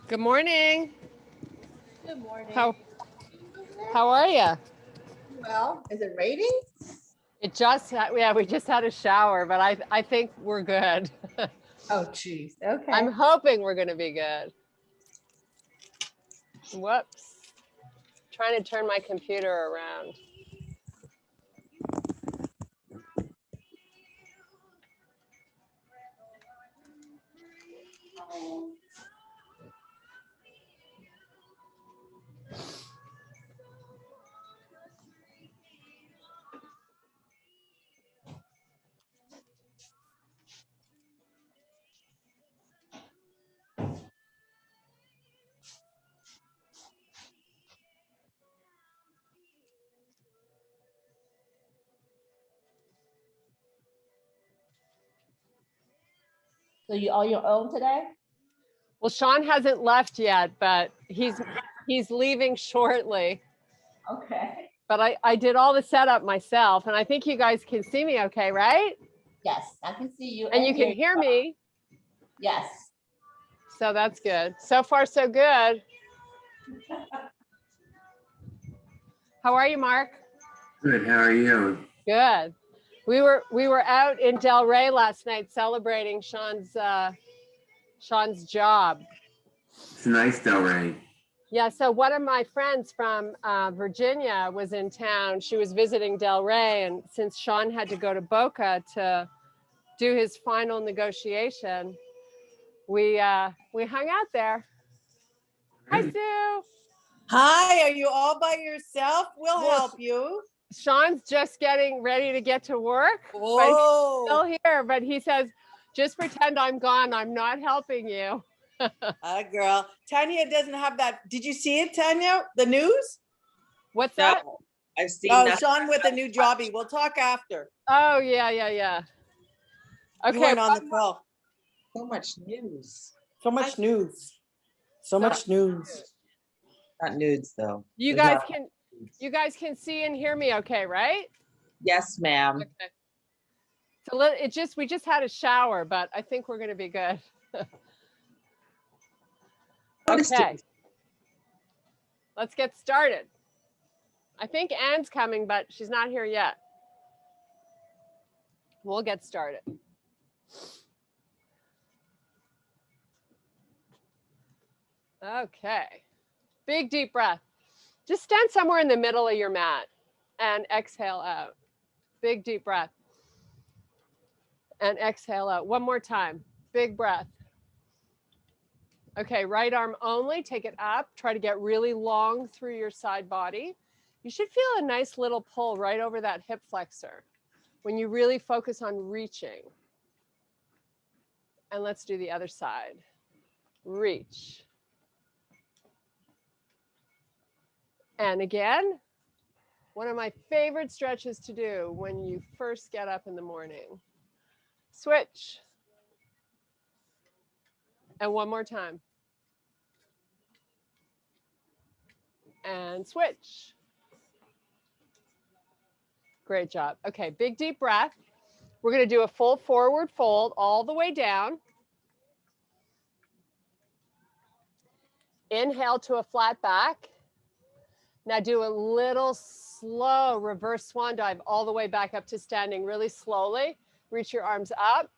Good morning. Good morning. How are you? Well, is it raining? We just had a shower, but I think we're good. Oh, geez. Okay. I'm hoping we're going to be good. Whoops. Trying to turn my computer around. So you all your own today? Well, Sean hasn't left yet, but he's leaving shortly. Okay. But I did all the setup myself, and I think you guys can see me okay, right? Yes, I can see you. And you can hear me. Yes. So that's good. So far, so good. How are you, Mark? Good. How are you? Good. We were out in Delray last night celebrating Sean's job. It's a nice Delray. Yeah, so one of my friends from Virginia was in town. She was visiting Delray, and since Sean had to go to Boca to do his final negotiation, we hung out there. Hi, Sue. Hi, are you all by yourself? We'll Well, help you. Sean's just getting ready to get to work. Whoa. But he's still here, but he says, just pretend I'm gone. I'm not helping you. Girl. Tanya doesn't have that. Did you see it, Tanya? The news? What's that? No, I've seen Oh, that. Sean with a new jobby. We'll talk after. Oh, yeah. You weren't on the call. So much news. So much news. So much news. Not nudes though. You There's guys not can nudes. see and hear me okay, right? Yes, ma'am. Okay. So we just had a shower, but I think we're going to be good. Okay. Let's get started. I think Anne's coming, but she's not here yet. We'll get started. Okay. Big deep breath. Just stand somewhere in the middle of your mat and exhale out. Big deep breath. And exhale out. One more time. Big breath. Okay, right arm only. Take it up. Try to get really long through your side body. You should feel a nice little pull right over that hip flexor when you really focus on reaching. And let's do the other side. Reach. And again, one of my favorite stretches to do when you first get up in the morning. Switch. And one more time. And switch. Great job. Okay, big deep breath. We're going to do a full forward fold all the way down. Inhale to a flat back. Now do a little slow reverse swan dive all the way back up to standing really slowly. Reach your arms up.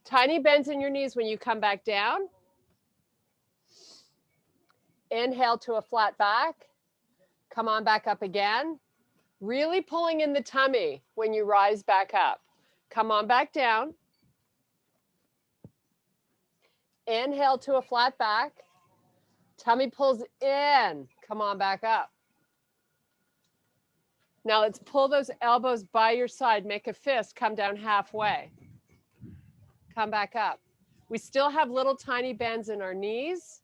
Tiny bends in your knees when you come back down. Inhale to a flat back. Come on back up again. Really pulling in the tummy when you rise back up. Come on back down. Inhale to a flat back. Tummy pulls in. Come on back up. Now let's pull those elbows by your side. Make a fist. Come down halfway. Come back up. We still have little tiny bends in our knees.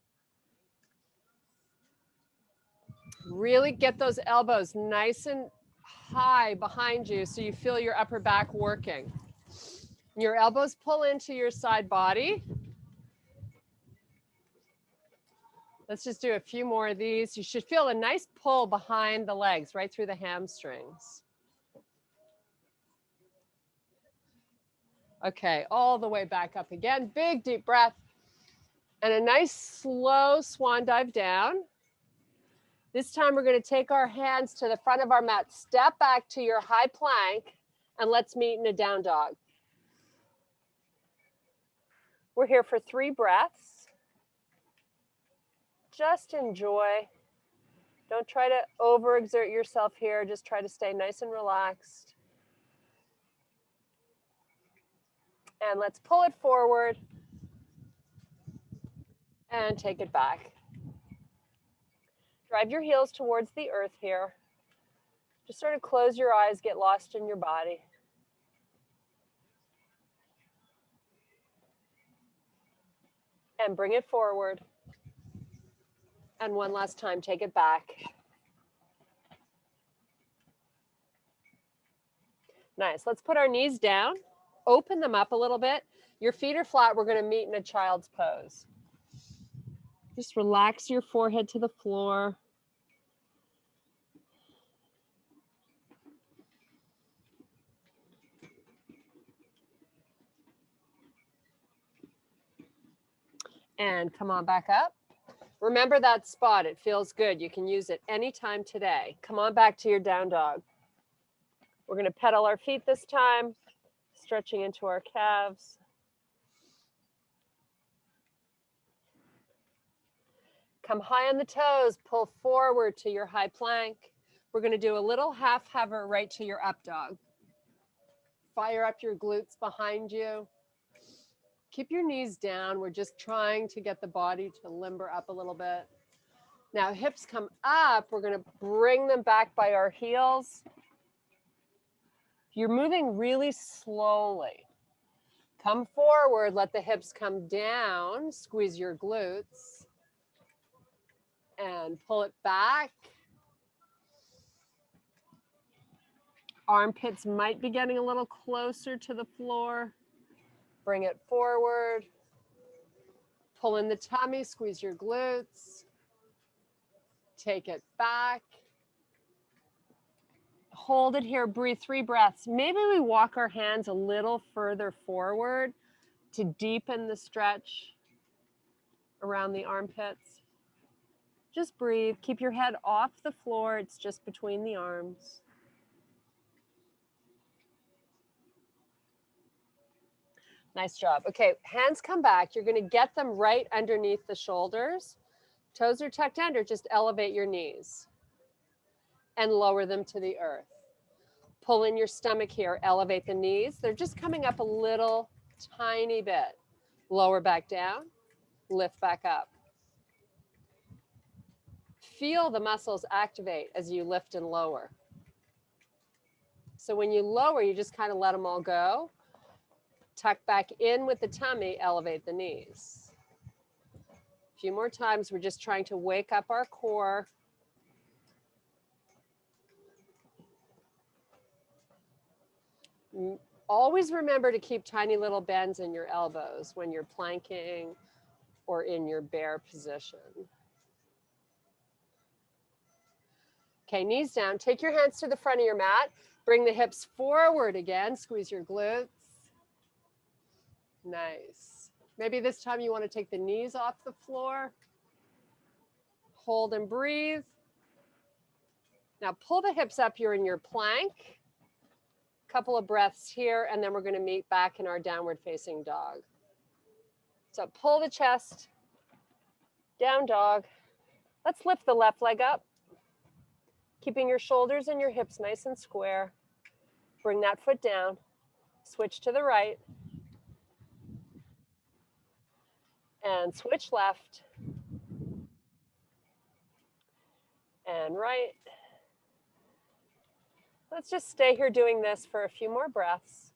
Really get those elbows nice and high behind you so you feel your upper back working. Your elbows pull into your side body. Let's just do a few more of these. You should feel a nice pull behind the legs, right through the hamstrings. Okay, all the way back up again. Big deep breath. And a nice slow swan dive down. This time we're going to take our hands to the front of our mat, step back to your high plank, and let's meet in a down dog. We're here for 3 breaths. Just enjoy. Don't try to overexert yourself here. Just try to stay nice and relaxed. And let's pull it forward and take it back. Drive your heels towards the earth here. Just sort of close your eyes, get lost in your body. And bring it forward. And one last time, take it back. Nice. Let's put our knees down, open them up a little bit. Your feet are flat. We're going to meet in a child's pose. Just relax your forehead to the floor. And come on back up. Remember that spot. It feels good. You can use it anytime today. Come on back to your down dog. We're going to pedal our feet this time, stretching into our calves. Come high on the toes, pull forward to your high plank. We're going to do a little half hover right to your up dog. Fire up your glutes behind you. Keep your knees down. We're just trying to get the body to limber up a little bit. Now hips come up. We're going to bring them back by our heels. You're moving really slowly. Come forward, let the hips come down, squeeze your glutes, and pull it back. Armpits might be getting a little closer to the floor. Bring it forward. Pull in the tummy, squeeze your glutes. Take it back. Hold it here, breathe 3 breaths. Maybe we walk our hands a little further forward to deepen the stretch around the armpits. Just breathe, keep your head off the floor. It's just between the arms. Nice job. Okay, hands come back. You're going to get them right underneath the shoulders. Toes are tucked under, just elevate your knees and lower them to the earth. Pull in your stomach here, elevate the knees. They're just coming up a little tiny bit. Lower back down, lift back up. Feel the muscles activate as you lift and lower. So when you lower, you just kind of let them all go. Tuck back in with the tummy, elevate the knees. A few more times, we're just trying to wake up our core. Always remember to keep tiny little bends in your elbows when you're planking or in your bear position. Okay, knees down. Take your hands to the front of your mat. Bring the hips forward again. Squeeze your glutes. Nice. Maybe this time you want to take the knees off the floor. Hold and breathe. Now pull the hips up. You're in your plank. Couple of breaths here, and then we're going to meet back in our downward facing dog. So pull the chest, down dog. Let's lift the left leg up, keeping your shoulders and your hips nice and square. Bring that foot down, switch to the right, and switch left, and right. Let's just stay here doing this for a few more breaths.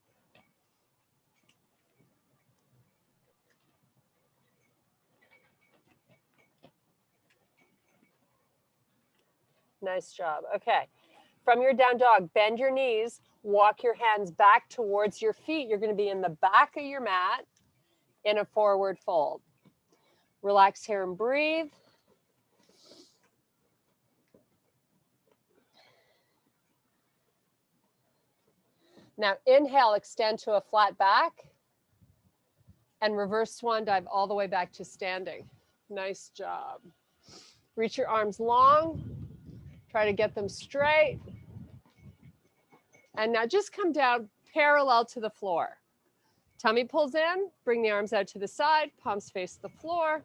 Nice job. Okay. From your down dog, bend your knees, walk your hands back towards your feet. You're going to be in the back of your mat in a forward fold. Relax here and breathe. Now inhale, extend to a flat back. And reverse swan dive all the way back to standing. Nice job. Reach your arms long. Try to get them straight. And now just come down parallel to the floor. Tummy pulls in, bring the arms out to the side, palms face the floor.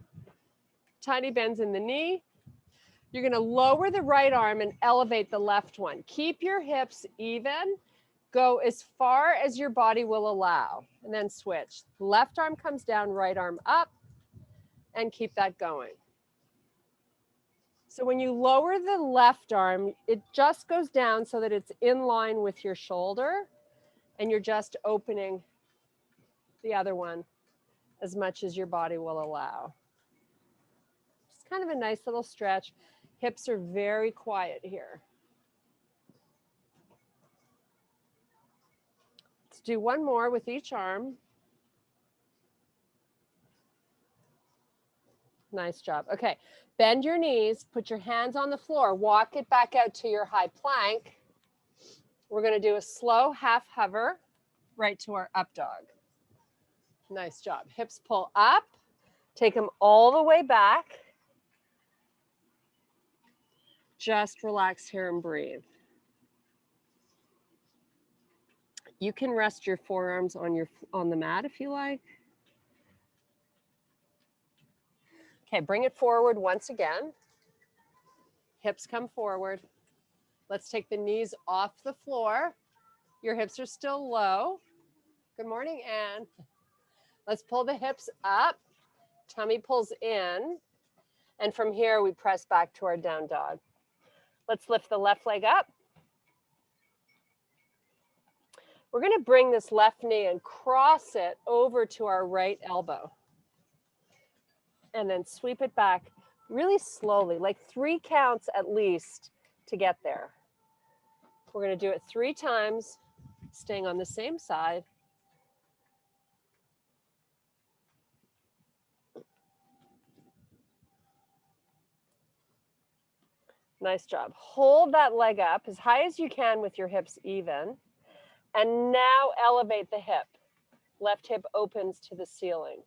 Tiny bends in the knee. You're gonna lower the right arm and elevate the left one. Keep your hips even. Go as far as your body will allow, and then switch. Left arm comes down, right arm up, and keep that going. So when you lower the left arm, it just goes down so that it's in line with your shoulder, and you're just opening the other one as much as your body will allow. It's kind of a nice little stretch. Hips are very quiet here. Let's do one more with each arm. Nice job. Okay, bend your knees, put your hands on the floor, walk it back out to your high plank. We're gonna do a slow half hover right to our up dog. Nice job. Hips pull up, take them all the way back. Just relax here and breathe. You can rest your forearms on the mat if you like. Okay, bring it forward once again. Hips come forward. Let's take the knees off the floor. Your hips are still low. Good morning, Anne. Let's pull the hips up. Tummy pulls in. And from here, we press back to our down dog. Let's lift the left leg up. We're going to bring this left knee and cross it over to our right elbow. And then sweep it back really slowly, like 3 counts at least to get there. We're going to do it 3 times, staying on the same side. Nice job. Hold that leg up as high as you can with your hips even. And now elevate the hip. Left hip opens to the ceiling.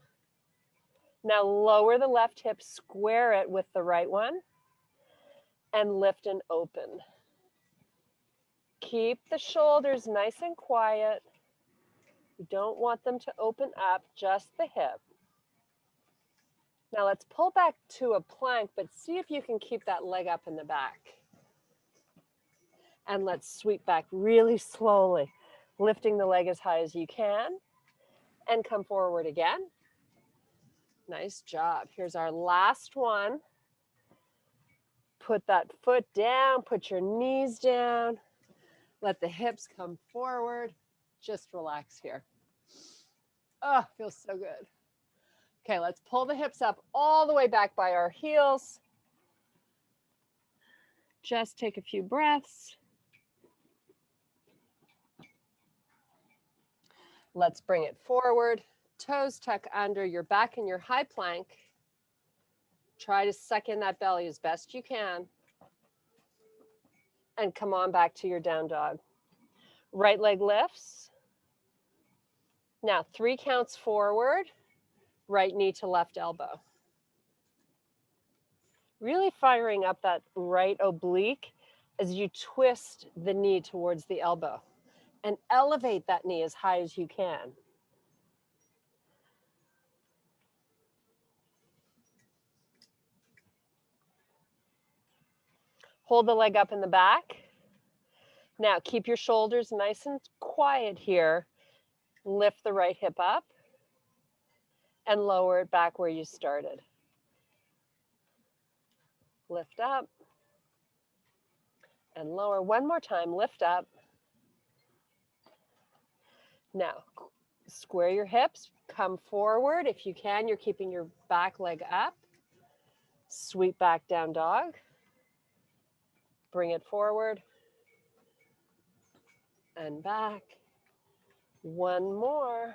Now lower the left hip, square it with the right one, and lift and open. Keep the shoulders nice and quiet. You don't want them to open up, just the hip. Now let's pull back to a plank, but see if you can keep that leg up in the back. And let's sweep back really slowly, lifting the leg as high as you can, and come forward again. Nice job. Here's our last one. Put that foot down, put your knees down, let the hips come forward. Just relax here. Oh, feels so good. Okay, let's pull the hips up all the way back by our heels. Just take a few breaths. Let's bring it forward. Toes tuck under your back in your high plank. Try to suck in that belly as best you can. And come on back to your down dog. Right leg lifts. Now 3 counts forward, right knee to left elbow. Really firing up that right oblique as you twist the knee towards the elbow. And elevate that knee as high as you can. Hold the leg up in the back. Now keep your shoulders nice and quiet here. Lift the right hip up and lower it back where you started. Lift up and lower. One more time, lift up. Now, square your hips, come forward. If you can, you're keeping your back leg up. Sweep back down dog. Bring it forward and back. One more.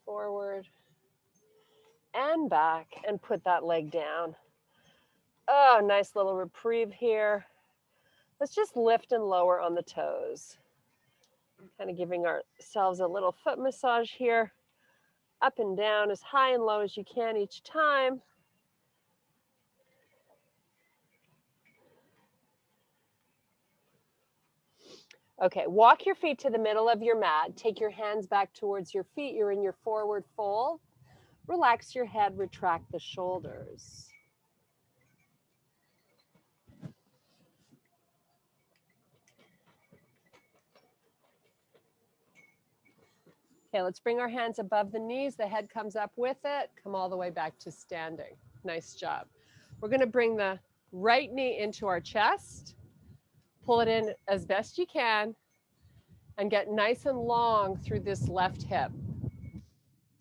Forward and back, and put that leg down. Oh, nice little reprieve here. Let's just lift and lower on the toes. Kind of giving ourselves a little foot massage here. Up and down as high and low as you can each time. Okay, walk your feet to the middle of your mat. Take your hands back towards your feet. You're in your forward fold. Relax your head, retract the shoulders. Okay, let's bring our hands above the knees. The head comes up with it. Come all the way back to standing. Nice job. We're going to bring the right knee into our chest. Pull it in as best you can and get nice and long through this left hip.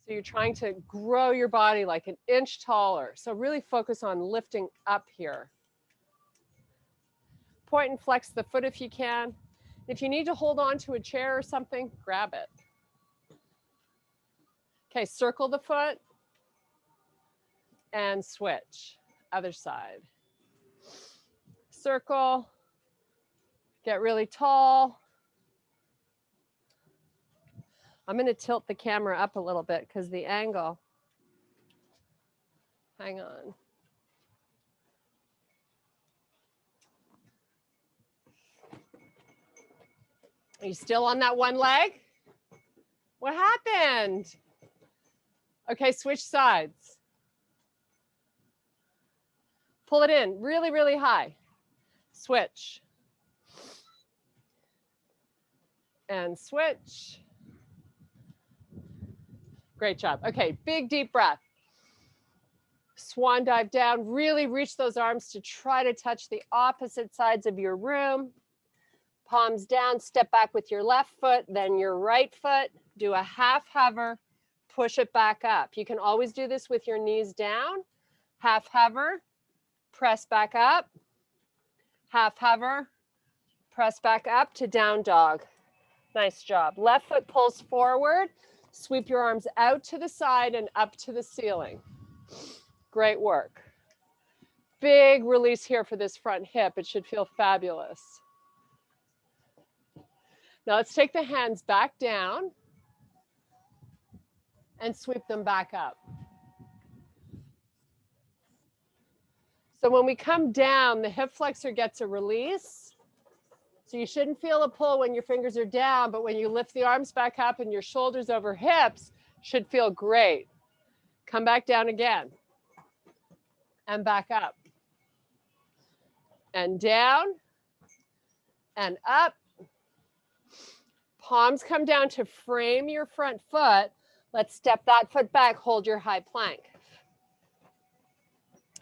So you're trying to grow your body like an inch taller. So really focus on lifting up here. Point and flex the foot if you can. If you need to hold on to a chair or something, grab it. Okay, circle the foot and switch. Other side. Circle, get really tall. I'm going to tilt the camera up a little bit because the angle. Hang on. Are you still on that one leg? What happened? Okay, switch sides. Pull it in really, really high. Switch. And switch. Great job. Okay, big deep breath. Swan dive down. Really reach those arms to try to touch the opposite sides of your room. Palms down, step back with your left foot, then your right foot. Do a half hover, push it back up. You can always do this with your knees down. Half hover, press back up. Half hover, press back up to down dog. Nice job. Left foot pulls forward. Sweep your arms out to the side and up to the ceiling. Great work. Big release here for this front hip. It should feel fabulous. Now let's take the hands back down and sweep them back up. So when we come down, the hip flexor gets a release. So you shouldn't feel a pull when your fingers are down, but when you lift the arms back up and your shoulders over hips, should feel great. Come back down again. And back up. And down. And up. Palms come down to frame your front foot. Let's step that foot back, hold your high plank.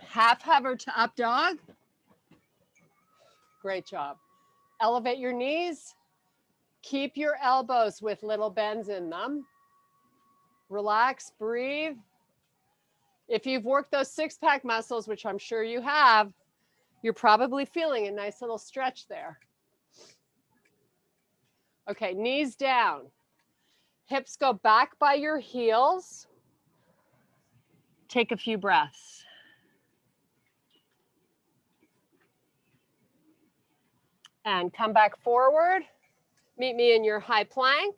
Half hover to up dog. Great job. Elevate your knees. Keep your elbows with little bends in them. Relax, breathe. If you've worked those six-pack muscles, which I'm sure you have, you're probably feeling a nice little stretch there. Okay, knees down. Hips go back by your heels. Take a few breaths. And come back forward. Meet me in your high plank.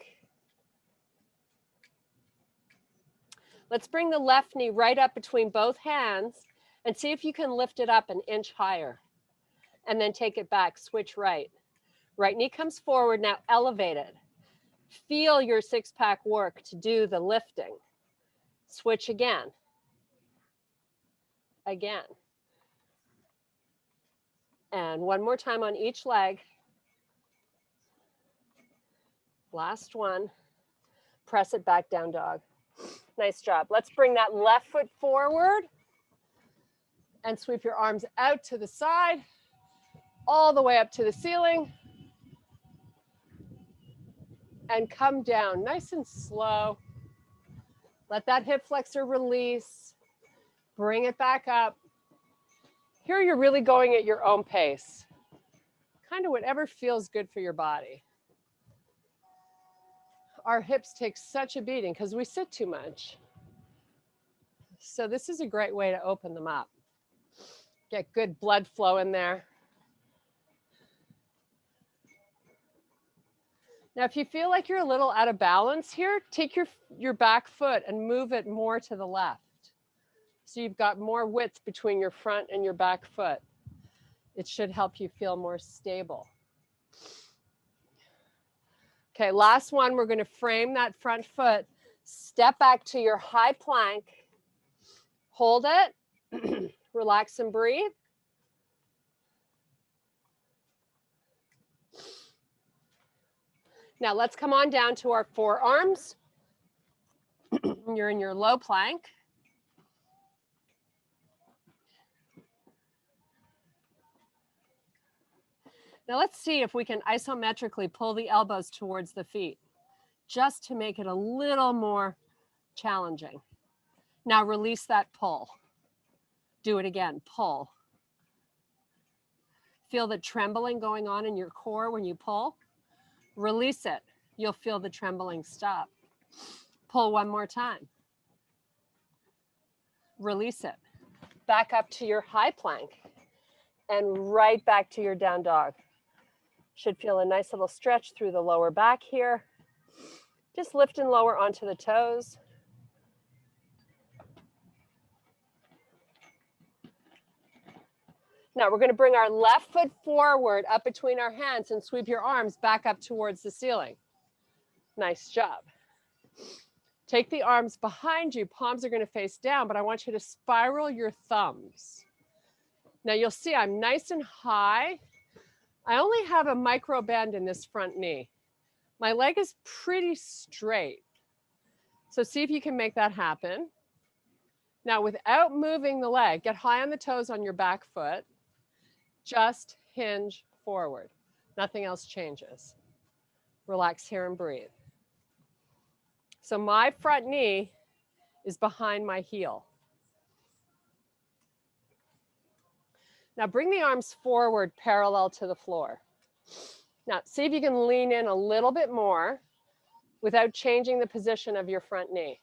Let's bring the left knee right up between both hands and see if you can lift it up an inch higher. And then take it back, switch right. Right knee comes forward, now elevate it. Feel your six-pack work to do the lifting. Switch again. Again. And one more time on each leg. Last one. Press it back, down dog. Nice job. Let's bring that left foot forward and sweep your arms out to the side, all the way up to the ceiling. And come down nice and slow. Let that hip flexor release. Bring it back up. Here you're really going at your own pace. Kind of whatever feels good for your body. Our hips take such a beating because we sit too much. So this is a great way to open them up. Get good blood flow in there. Now, if you feel like you're a little out of balance here, take your back foot and move it more to the left. So you've got more width between your front and your back foot. It should help you feel more stable. Okay, last one, we're going to frame that front foot. Step back to your high plank. Hold it. Relax and breathe. Now let's come on down to our forearms. You're in your low plank. Now let's see if we can isometrically pull the elbows towards the feet, just to make it a little more challenging. Now release that pull. Do it again, pull. Feel the trembling going on in your core when you pull. Release it. You'll feel the trembling stop. Pull one more time. Release it. Back up to your high plank and right back to your down dog. Should feel a nice little stretch through the lower back here. Just lift and lower onto the toes. Now we're going to bring our left foot forward up between our hands and sweep your arms back up towards the ceiling. Nice job. Take the arms behind you. Palms are going to face down, but I want you to spiral your thumbs. Now you'll see I'm nice and high. I only have a micro bend in this front knee. My leg is pretty straight. So see if you can make that happen. Now without moving the leg, get high on the toes on your back foot. Just hinge forward. Nothing else changes. Relax here and breathe. So my front knee is behind my heel. Now bring the arms forward parallel to the floor. Now see if you can lean in a little bit more without changing the position of your front knee.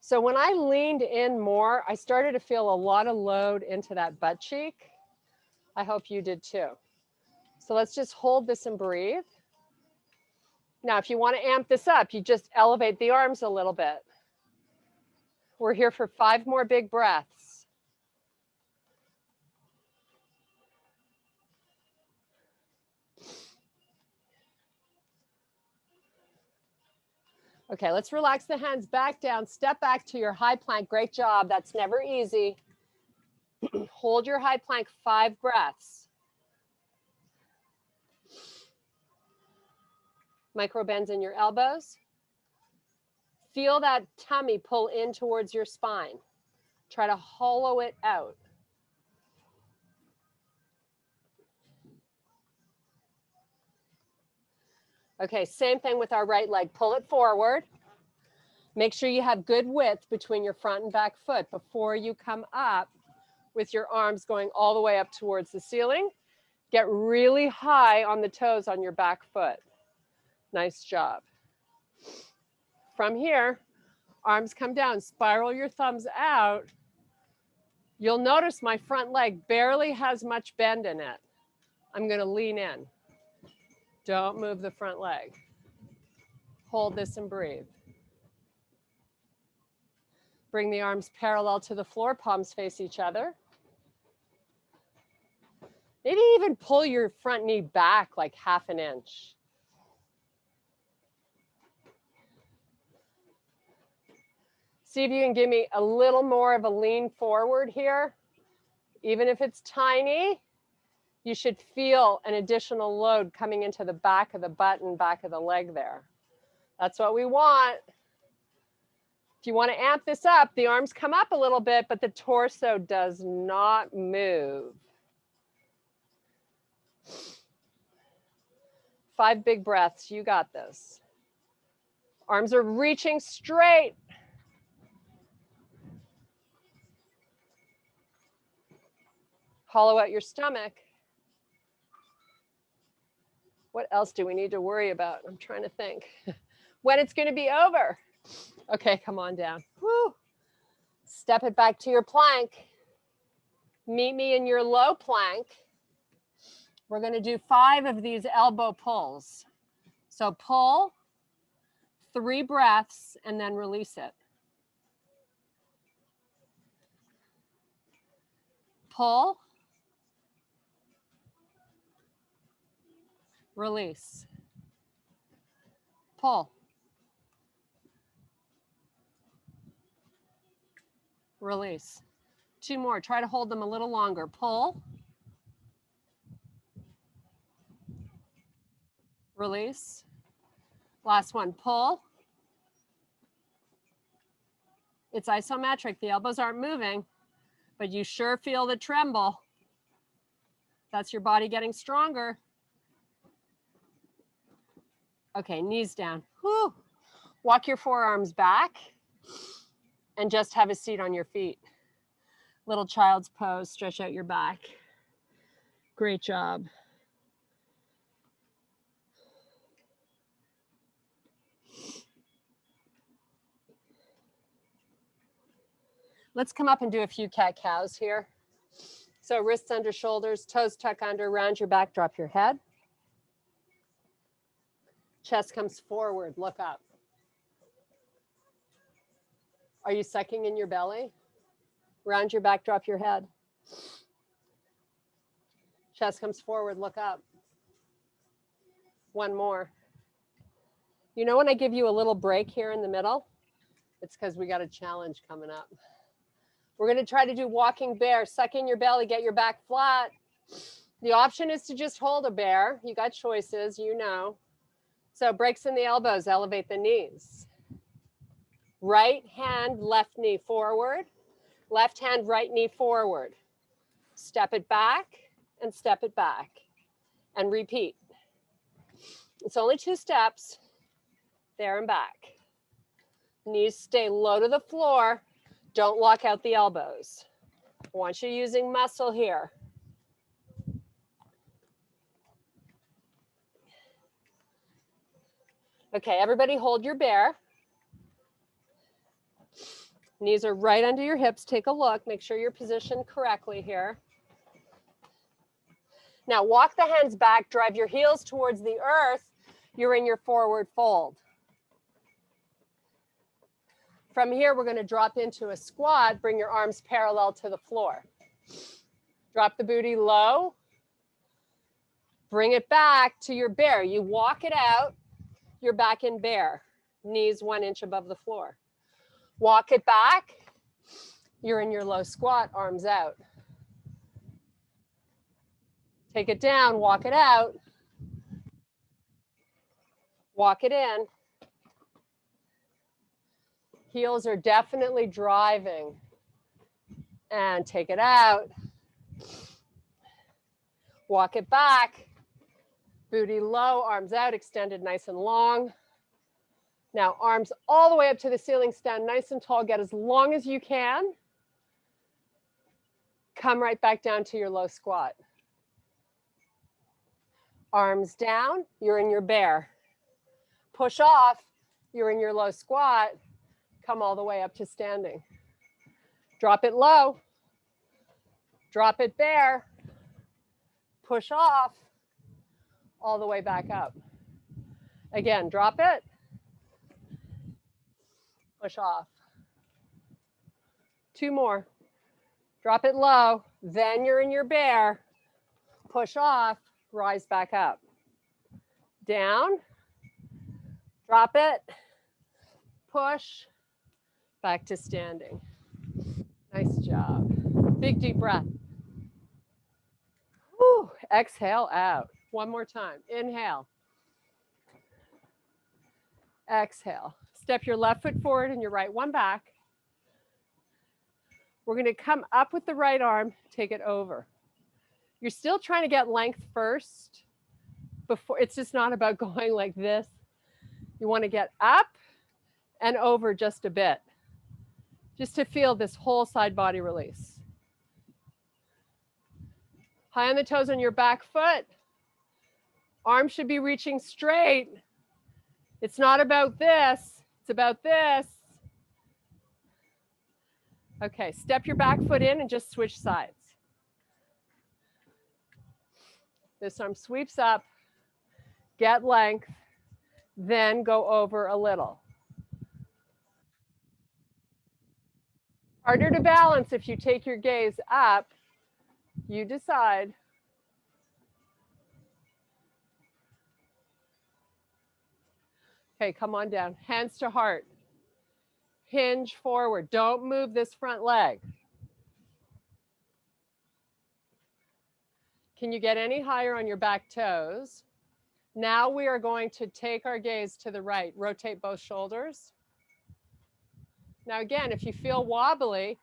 So when I leaned in more, I started to feel a lot of load into that butt cheek. I hope you did too. So let's just hold this and breathe. Now, if you want to amp this up, you just elevate the arms a little bit. We're here for 5 more big breaths. Okay, let's relax the hands back down. Step back to your high plank. Great job. That's never easy. Hold your high plank 5 breaths. Micro bends in your elbows. Feel that tummy pull in towards your spine. Try to hollow it out. Okay, same thing with our right leg. Pull it forward. Make sure you have good width between your front and back foot before you come up with your arms going all the way up towards the ceiling. Get really high on the toes on your back foot. Nice job. From here, arms come down, spiral your thumbs out. You'll notice my front leg barely has much bend in it. I'm going to lean in. Don't move the front leg. Hold this and breathe. Bring the arms parallel to the floor, palms face each other. Maybe even pull your front knee back like ½ an inch. See if you can give me a little more of a lean forward here. Even if it's tiny, you should feel an additional load coming into the back of the butt and back of the leg there. That's what we want. If you want to amp this up, the arms come up a little bit, but the torso does not move. 5 big breaths. You got this. Arms are reaching straight. Hollow out your stomach. What else do we need to worry about? I'm trying to think. When it's going to be over. Okay, come on down. Woo. Step it back to your plank. Meet me in your low plank. We're going to do 5 of these elbow pulls. So pull, 3 breaths, and then release it. Pull, release, pull, release. 2 more. Try to hold them a little longer. Pull, release. Last one. Pull. It's isometric. The elbows aren't moving, but you sure feel the tremble. That's your body getting stronger. Okay, knees down. Whew. Walk your forearms back and just have a seat on your feet. Little child's pose, stretch out your back. Great job. Let's come up and do a few cat-cows here. So wrists under shoulders, toes tuck under, round your back, drop your head. Chest comes forward, look up. Are you sucking in your belly? Round your back, drop your head. Chest comes forward, look up. One more. You know when I give you a little break here in the middle? It's because we got a challenge coming up. We're going to try to do walking bear. Suck in your belly, get your back flat. The option is to just hold a bear. You got choices, you know. So breaks in the elbows, elevate the knees. Right hand, left knee forward. Left hand, right knee forward. Step it back and step it back. And repeat. It's only 2 steps. There and back. Knees stay low to the floor. Don't lock out the elbows. I want you using muscle here. Okay, everybody hold your bear. Knees are right under your hips. Take a look. Make sure you're positioned correctly here. Now walk the hands back. Drive your heels towards the earth. You're in your forward fold. From here, we're going to drop into a squat. Bring your arms parallel to the floor. Drop the booty low. Bring it back to your bear. You walk it out. You're back in bear. Knees 1 inch above the floor. Walk it back. You're in your low squat, arms out. Take it down, walk it out. Walk it in. Heels are definitely driving. And take it out. Walk it back. Booty low, arms out, extended nice and long. Now arms all the way up to the ceiling, stand nice and tall, get as long as you can. Come right back down to your low squat. Arms down, you're in your bear. Push off, you're in your low squat. Come all the way up to standing. Drop it low. Drop it bear. Push off, all the way back up. Again, drop it. Push off. 2 more. Drop it low. Then you're in your bear. Push off. Rise back up. Down. Drop it. Push. Back to standing. Nice job. Big deep breath. Whew. Exhale out. One more time. Inhale. Exhale. Step your left foot forward and your right one back. We're going to come up with the right arm, take it over. You're still trying to get length first. Before, it's just not about going like this. You want to get up and over just a bit, just to feel this whole side body release. High on the toes on your back foot. Arms should be reaching straight. It's not about this. It's about this. Okay, step your back foot in and just switch sides. This arm sweeps up, get length, then go over a little. Harder to balance if you take your gaze up. You decide. Okay, come on down. Hands to heart. Hinge forward. Don't move this front leg. Can you get any higher on your back toes? Now we are going to take our gaze to the right. Rotate both shoulders. Now again, if you feel wobbly,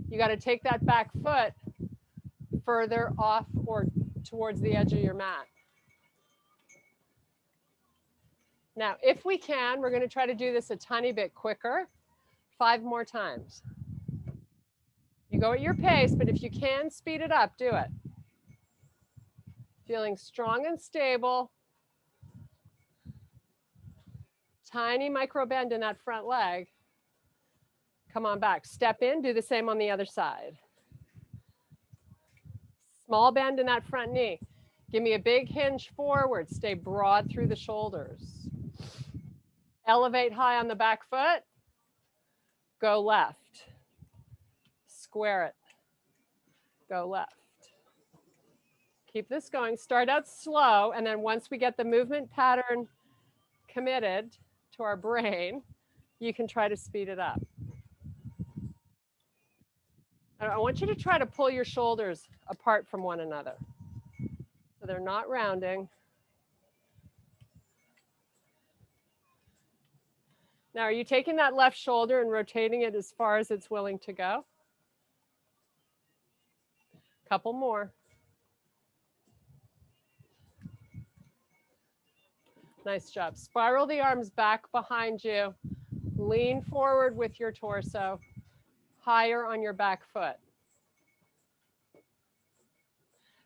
you got to take that back foot further off or towards the edge of your mat. Now, if we can, we're going to try to do this a tiny bit quicker. 5 more times. You go at your pace, but if you can speed it up, do it. Feeling strong and stable. Tiny micro bend in that front leg. Come on back. Step in, do the same on the other side. Small bend in that front knee. Give me a big hinge forward. Stay broad through the shoulders. Elevate high on the back foot. Go left. Square it. Go left. Keep this going. Start out slow, and then once we get the movement pattern committed to our brain, you can try to speed it up. I want you to try to pull your shoulders apart from one another so they're not rounding. Now, are you taking that left shoulder and rotating it as far as it's willing to go? Couple more. Nice job. Spiral the arms back behind you. Lean forward with your torso, higher on your back foot.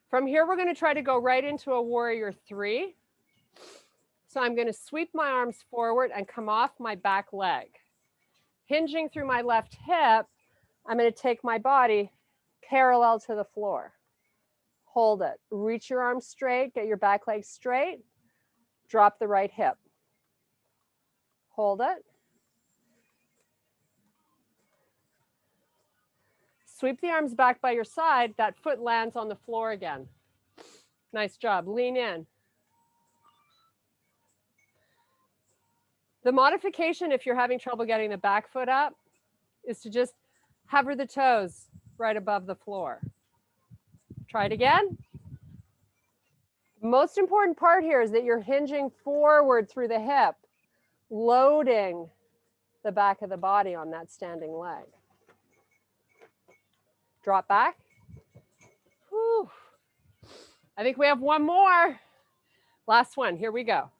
From here, we're going to try to go right into a warrior 3. So I'm going to sweep my arms forward and come off my back leg. Hinging through my left hip, I'm going to take my body parallel to the floor. Hold it. Reach your arms straight, get your back leg straight. Drop the right hip. Hold it. Sweep the arms back by your side. That foot lands on the floor again. Nice job. Lean in. The modification, if you're having trouble getting the back foot up, is to just hover the toes right above the floor. Try it again. Most important part here is that you're hinging forward through the hip, loading the back of the body on that standing leg. Drop back. Whew. I think we have one more. Last one. Here we go.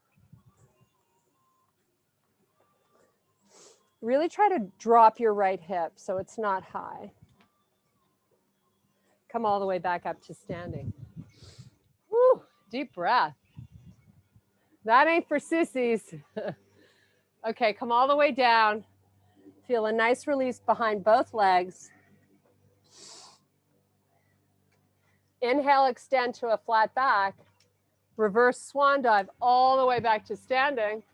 Really try to drop your right hip so it's not high. Come all the way back up to standing. Whew. Deep breath. That ain't for sissies. Okay, come all the way down. Feel a nice release behind both legs. Inhale, extend to a flat back. Reverse swan dive all the way back to standing.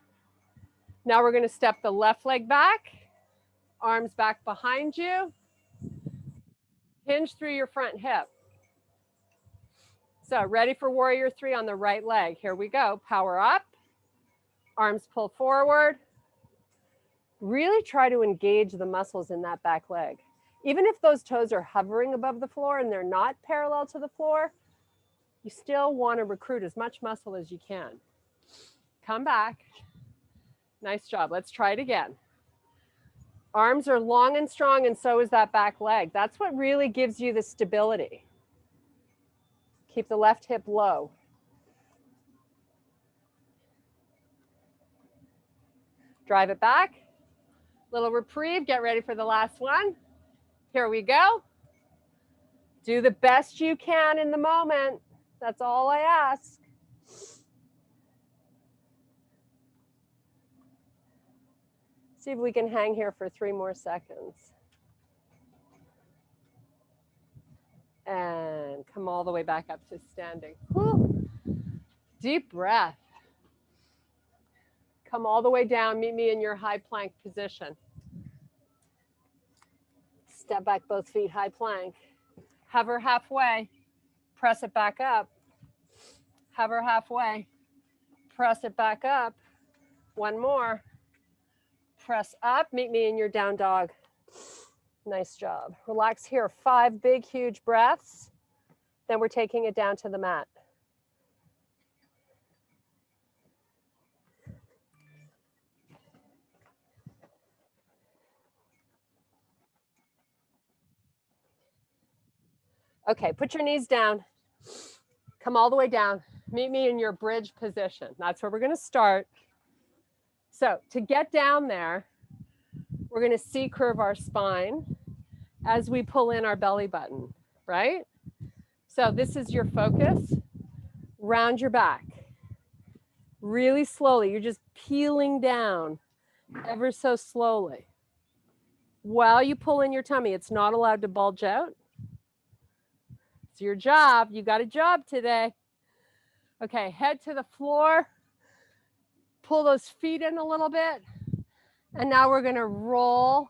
Now we're going to step the left leg back, arms back behind you. Hinge through your front hip. So ready for warrior 3 on the right leg. Here we go. Power up. Arms pull forward. Really try to engage the muscles in that back leg. Even if those toes are hovering above the floor and they're not parallel to the floor, you still want to recruit as much muscle as you can. Come back. Nice job. Let's try it again. Arms are long and strong, and so is that back leg. That's what really gives you the stability. Keep the left hip low. Drive it back. Little reprieve. Get ready for the last one. Here we go. Do the best you can in the moment. That's all I ask. See if we can hang here for 3 more seconds. And come all the way back up to standing. Whew. Deep breath. Come all the way down. Meet me in your high plank position. Step back both feet, high plank. Hover halfway. Press it back up. Hover halfway. Press it back up. One more. Press up. Meet me in your down dog. Nice job. Relax here. 5 big, huge breaths. Then we're taking it down to the mat. Okay, put your knees down. Come all the way down. Meet me in your bridge position. That's where we're going to start. So to get down there, we're going to C-curve our spine as we pull in our belly button, right? So this is your focus. Round your back. Really slowly. You're just peeling down ever so slowly. While you pull in your tummy, it's not allowed to bulge out. It's your job. You got a job today. Okay, head to the floor. Pull those feet in a little bit. And now we're going to roll.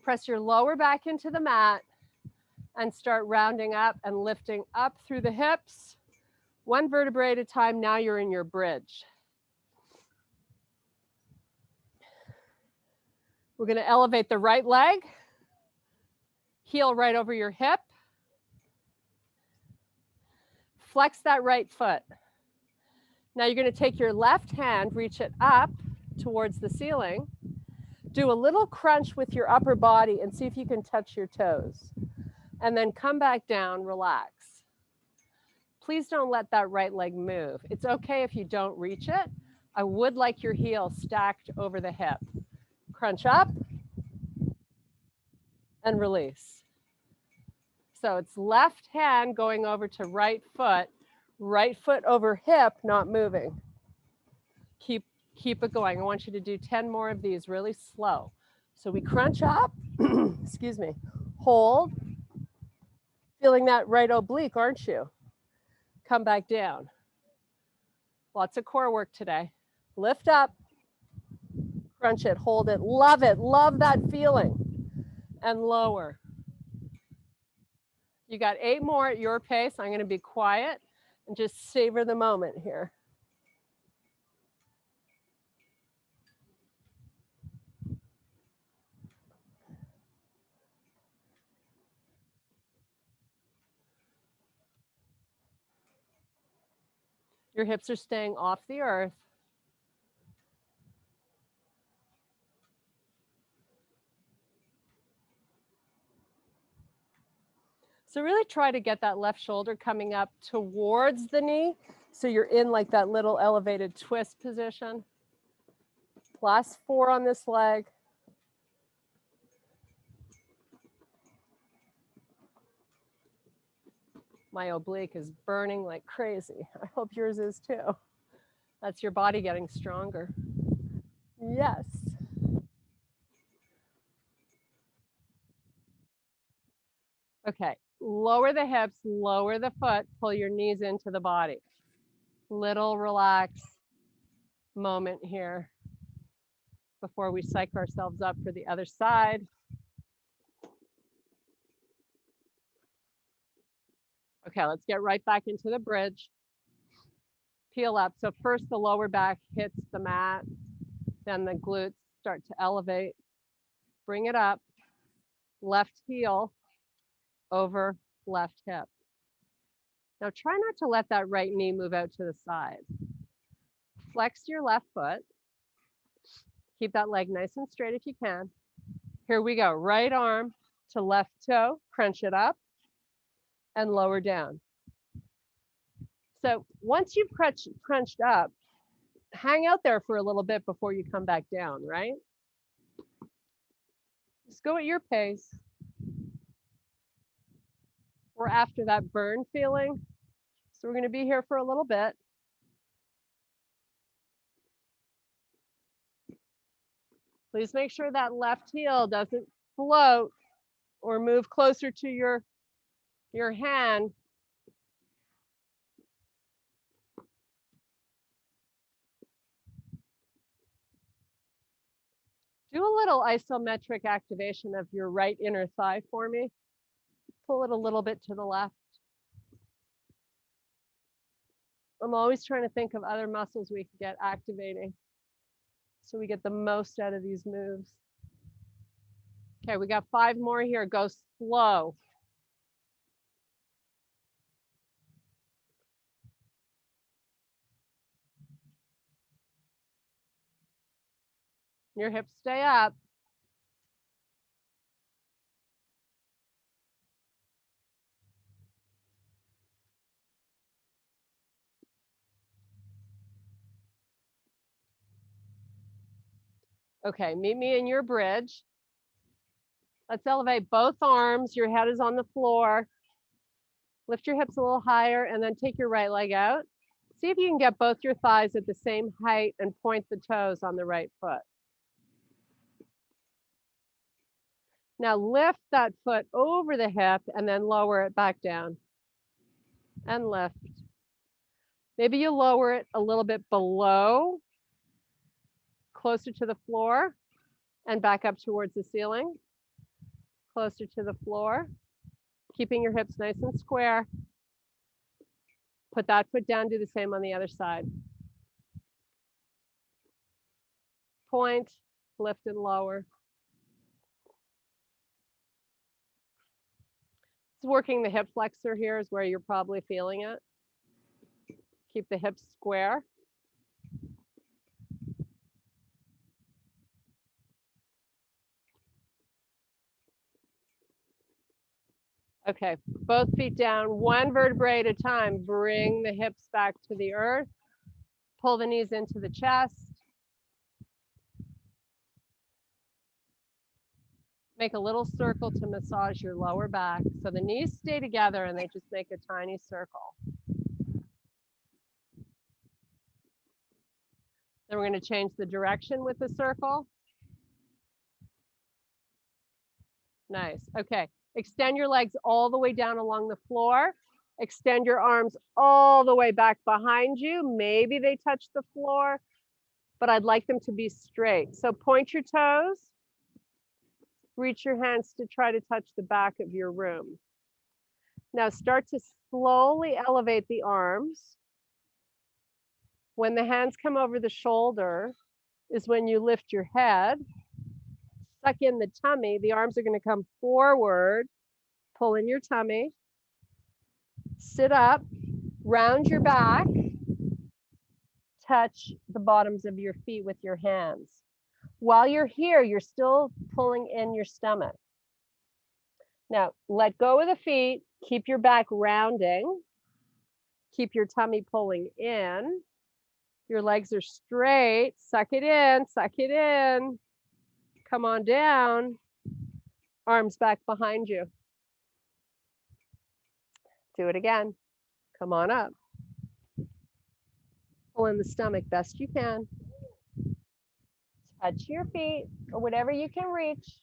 Press your lower back into the mat and start rounding up and lifting up through the hips. 1 vertebrae at a time. Now you're in your bridge. We're going to elevate the right leg. Heel right over your hip. Flex that right foot. Now you're going to take your left hand, reach it up towards the ceiling. Do a little crunch with your upper body and see if you can touch your toes. And then come back down, relax. Please don't let that right leg move. It's okay if you don't reach it. I would like your heel stacked over the hip. Crunch up and release. So it's left hand going over to right foot over hip, not moving. Keep it going. I want you to do 10 more of these really slow. So we crunch up, excuse me, hold, feeling that right oblique, aren't you? Come back down. Lots of core work today. Lift up, crunch it, hold it, love that feeling, and lower. You got 8 more at your pace. I'm going to be quiet and just savor the moment here. Your hips are staying off the earth. So really try to get that left shoulder coming up towards the knee. So you're in like that little elevated twist position. Last 4 on this leg. My oblique is burning like crazy. I hope yours is too. That's your body getting stronger. Yes. Okay, lower the hips, lower the foot, pull your knees into the body. Little relax moment here before we psych ourselves up for the other side. Okay, let's get right back into the bridge. Peel up. So first the lower back hits the mat, then the glutes start to elevate. Bring it up. Left heel over left hip. Now try not to let that right knee move out to the side. Flex your left foot. Keep that leg nice and straight if you can. Here we go. Right arm to left toe. Crunch it up and lower down. So once you've crunched up, hang out there for a little bit before you come back down, right? Just go at your pace. We're after that burn feeling. So we're going to be here for a little bit. Please make sure that left heel doesn't float or move closer to your hand. Do a little isometric activation of your right inner thigh for me. Pull it a little bit to the left. I'm always trying to think of other muscles we can get activating so we get the most out of these moves. Okay, we got 5 more here. Go slow. Your hips stay up. Okay, meet me in your bridge. Let's elevate both arms. Your head is on the floor. Lift your hips a little higher and then take your right leg out. See if you can get both your thighs at the same height and point the toes on the right foot. Now lift that foot over the hip and then lower it back down. And lift. Maybe you lower it a little bit below, closer to the floor, and back up towards the ceiling. Closer to the floor, keeping your hips nice and square. Put that foot down, do the same on the other side. Point, lift and lower. It's working the hip flexor here is where you're probably feeling it. Keep the hips square. Okay, both feet down, 1 vertebrae at a time. Bring the hips back to the earth. Pull the knees into the chest. Make a little circle to massage your lower back. So the knees stay together and they just make a tiny circle. Then we're going to change the direction with the circle. Nice. Okay. Extend your legs all the way down along the floor. Extend your arms all the way back behind you. Maybe they touch the floor, but I'd like them to be straight. So point your toes. Reach your hands to try to touch the back of your room. Now start to slowly elevate the arms. When the hands come over the shoulder is when you lift your head. Suck in the tummy. The arms are going to come forward. Pull in your tummy. Sit up. Round your back. Touch the bottoms of your feet with your hands. While you're here, you're still pulling in your stomach. Now, let go of the feet. Keep your back rounding. Keep your tummy pulling in. Your legs are straight. Suck it in. Suck it in. Come on down. Arms back behind you. Do it again. Come on up. Pull in the stomach best you can. Touch your feet or whatever you can reach.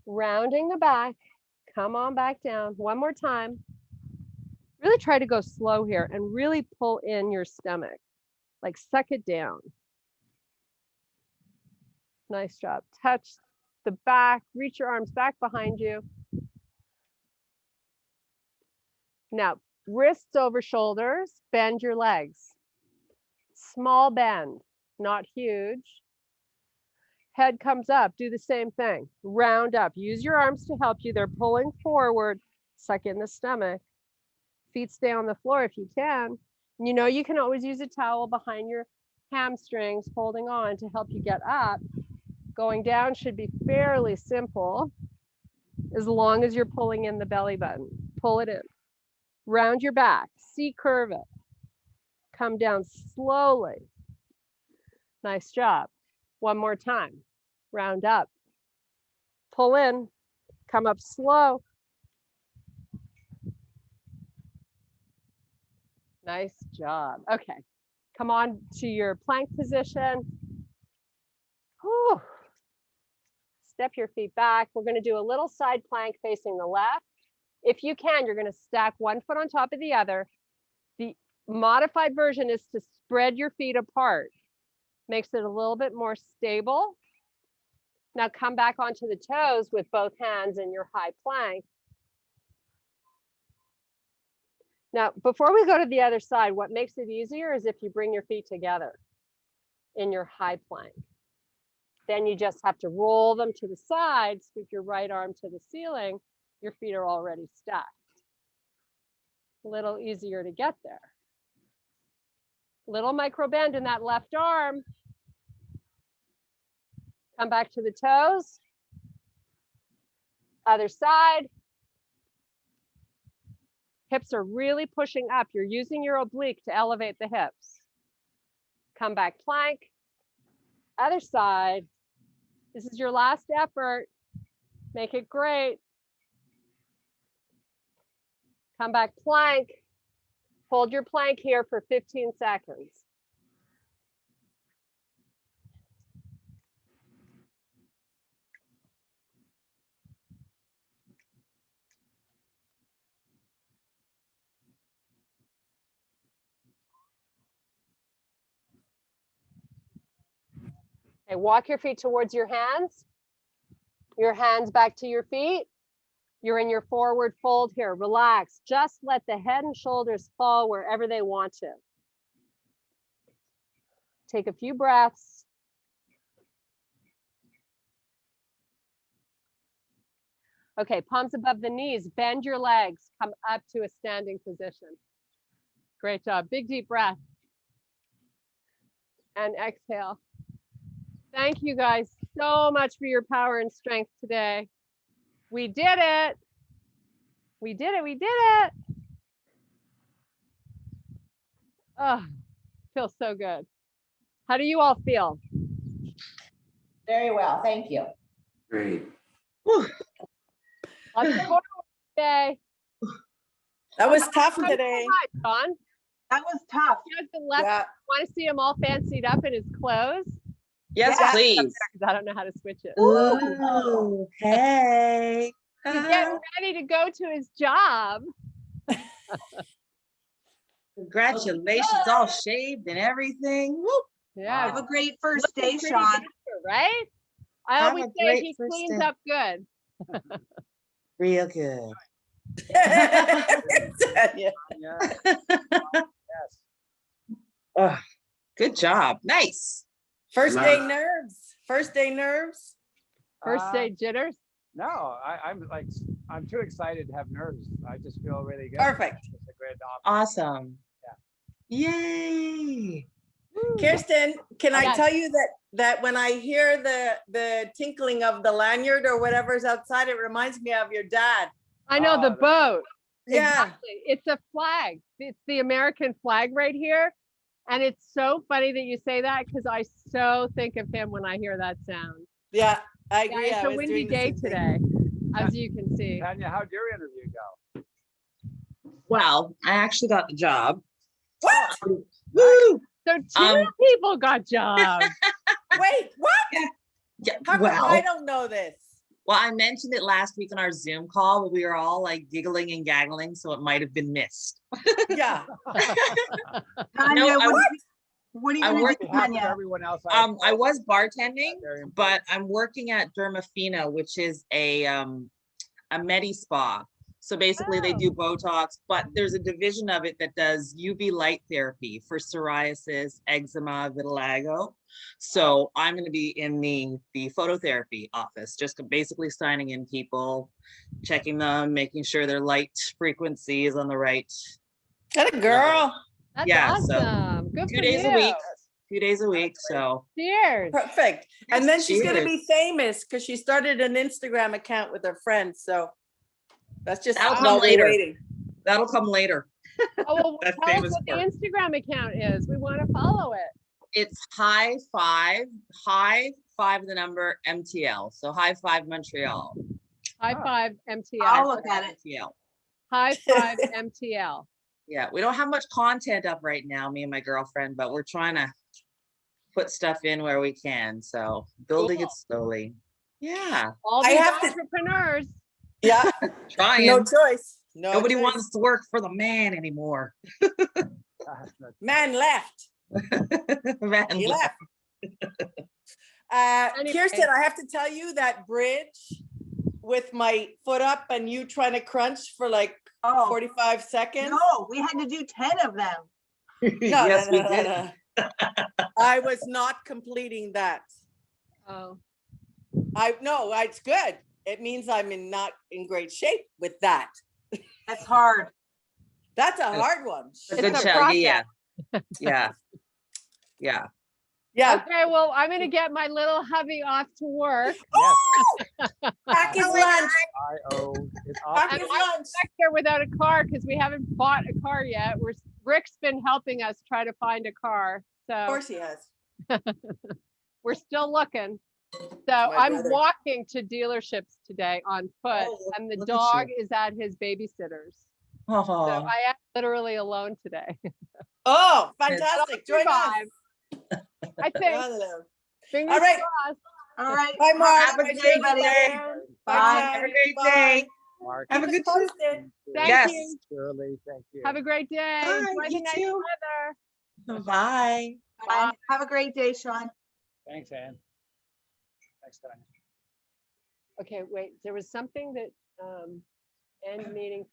Rounding the back. Come on back down. One more time. Really try to go slow here and really pull in your stomach. Like suck it down. Nice job. Touch the back. Reach your arms back behind you. Now, wrists over shoulders. Bend your legs. Small bend, not huge. Head comes up, do the same thing. Round up, use your arms to help you. They're pulling forward, suck in the stomach. Feet stay on the floor if you can. You know you can always use a towel behind your hamstrings, holding on to help you get up. Going down should be fairly simple, as long as you're pulling in the belly button. Pull it in. Round your back, C-curve it. Come down slowly. Nice job. One more time. Round up. Pull in. Come up slow. Nice job. Okay. Come on to your plank position. Whew. Step your feet back. We're going to do a little side plank facing the left. If you can, you're going to stack one foot on top of the other. The modified version is to spread your feet apart. Makes it a little bit more stable. Now come back onto the toes with both hands in your high plank. Now, before we go to the other side, what makes it easier is if you bring your feet together in your high plank. Then you just have to roll them to the side, sweep your right arm to the ceiling. Your feet are already stacked. A little easier to get there. Little micro bend in that left arm. Come back to the toes. Other side. Hips are really pushing up. You're using your oblique to elevate the hips. Come back plank. Other side. This is your last effort. Make it great. Come back plank. Hold your plank here for 15 seconds. Okay, walk your feet towards your hands back to your feet. You're in your forward fold here. Relax. Just let the head and shoulders fall wherever they want to. Take a few breaths. Okay, palms above the knees. Bend your legs. Come up to a standing position. Great job. Big deep breath. And exhale. Thank you guys so much for your power and strength today. We did it. We did it. We did it. Oh, feels so good. How do you all feel? Very well, thank you. Great. Lots of forward today. That was tough Thank you today. so much, John. That was tough. He has been left. Yeah. Want to see him all fancied up in his clothes? Yes, Yeah. please. Because I don't know how to switch it. Ooh, hey. He's getting ready to go to his job. Congratulations, all shaved and everything. Woo. Yeah, Have a great first looking day, pretty Sean. good, right? I Have always a say great he first cleans day. up good. Real good. Tanya. Oh, good job. Nice. First Love day it. nerves. First day nerves. First day jitters. No, I'm too excited to have nerves. I just feel really good. Perfect. It's a great option. Awesome. Yay. Kirsten, can I Yes. tell you that when I hear the tinkling of the lanyard or whatever's outside, it reminds me of your dad. I know the Oh, boat. Yeah. Exactly. It's a flag. It's the American flag right here. And it's so funny that you say that because I so think of him when I hear that sound. Yeah, I Yeah, agree. it's I a was windy doing the day same thing. today, as you can see. Tanya, how'd your interview go? Well, I actually got the job. What? Woo! So two people got jobs. Wait, what? Yeah, How come well, I don't know this? well, I mentioned it last week on our Zoom call, but we were all like giggling and gaggling, so it might have been missed. Yeah. Tanya, No, what are you I going work to do, On behalf of Tanya? everyone else. I was bartending, Very important. but I'm working at Dermafina, which is a Medi spa. So basically they do Botox, but there's a division of it that does UV light therapy for psoriasis, eczema, vitiligo. So I'm going to be in the phototherapy office, just basically signing in people, checking them, making sure their light frequency is on the right. That a girl. That's Yeah, so awesome. Good 2 for days you. a week, 2 days a week. So Cheers. Perfect. And then she's gonna Cheers. be famous because she started an Instagram account with her friends. So that's just That'll come while we're later. waiting. that'll come later. Oh, well, That tell us famous what the part. Instagram account is. We want to follow it. It's high five, the number MTL. So high five Montreal. High Ah. five MTL. I'll look at it. MTL. High five MTL. Yeah, we don't have much content up right now, me and my girlfriend, but we're trying to put stuff in where we can. So building Cool. it slowly. Yeah, All I these have to- entrepreneurs. Yeah, trying. no choice. No Nobody choice. wants to work for the man anymore. Man left. Man, He left. Anyway. Kirsten, I have to tell you that bridge with my foot up and you trying to crunch for like Oh, 45 seconds. no, we had to do 10 of them. No, Yes, no, we no, did. no. I was not completing that. Oh, No, it's good. It means I'm not in great shape with that. That's hard. That's a Yes. hard one. A It's good a show. Yeah. Yeah. Yeah. Yeah. okay. Well, I'm gonna get my little hubby off to work. Yes, Pack his lunch. it's Pack off. his lunch. Back here without a car because we haven't bought a car yet. Rick's been helping us try to find a car, Of so course he has. we're still looking. So My I'm brother. walking to dealerships today on foot, Oh, look- and the look at dog you. is at his babysitter's. So Oh, I am literally alone today. Oh, fantastic. But I'll Join us. survive. I think. All Fingers right. crossed. All right. Bye, Mark. Have a Bye, great Shirley. day. Diane. Bye. Jen. have a great Bye. day. Mark. Have a Keep good us Tuesday. posted. Thank Yes. you. Shirley, thank you. Have a great day. Bye, Enjoy the you nice too. weather. Bye. Bye. Have a great day, Sean. Thanks, Ann. Next time. Okay, wait, there was something that end meeting